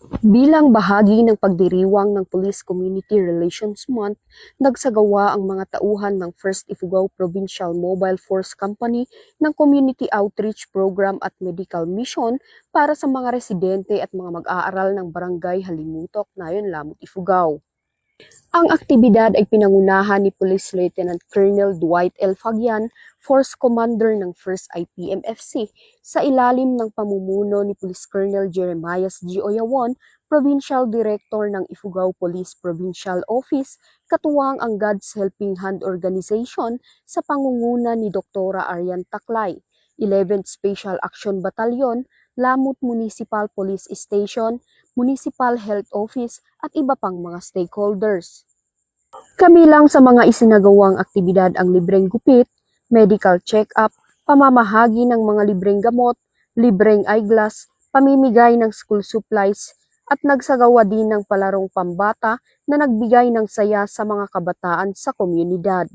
Bilang bahagi ng pagdiriwang ng Police Community Relations Month, nagsagawa ang mga tauhan ng First Ifugao Provincial Mobile Force Company ng Community Outreach Program at Medical Mission para sa mga residente at mga mag-aaral ng Barangay Halimutok, Nayon, Lamut, Ifugao. Ang aktibidad ay pinangunahan ni Police Lieutenant Colonel Dwight L. Fagian, Force Commander ng 1st IPMFC, sa ilalim ng pamumuno ni Police Colonel Jeremias G. Oyawon, Provincial Director ng Ifugao Police Provincial Office, katuwang ang God's Helping Hand Organization sa pangunguna ni Dr. Arian Taklay, 11th Special Action Battalion, Lamut Municipal Police Station, Municipal Health Office at iba pang mga stakeholders. Kabilang sa mga isinagawang aktibidad ang libreng gupit, medical check-up, pamamahagi ng mga libreng gamot, libreng eyeglass, pamimigay ng school supplies, at nagsagawa din ng palarong pambata na nagbigay ng saya sa mga kabataan sa komunidad.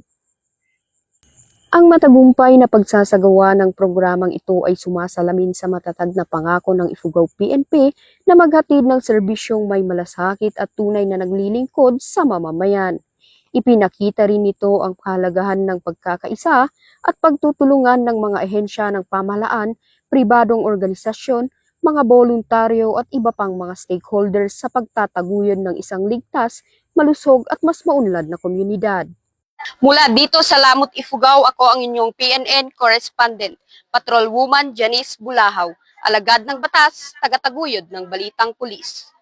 Ang matagumpay na pagsasagawa ng programang ito ay sumasalamin sa matatag na pangako ng Ifugao PNP na maghatid ng serbisyong may malasakit at tunay na naglilingkod sa mamamayan. Ipinakita rin nito ang kahalagahan ng pagkakaisa at pagtutulungan ng mga ahensya ng pamahalaan, pribadong organisasyon, mga voluntaryo at iba pang mga stakeholders sa pagtataguyod ng isang ligtas, malusog at mas maunlad na komunidad. Mula dito sa Lamut, Ifugao, ako ang inyong PNN correspondent, Patrol Woman Janice Bulahaw, alagad ng batas, tagataguyod ng Balitang Pulis.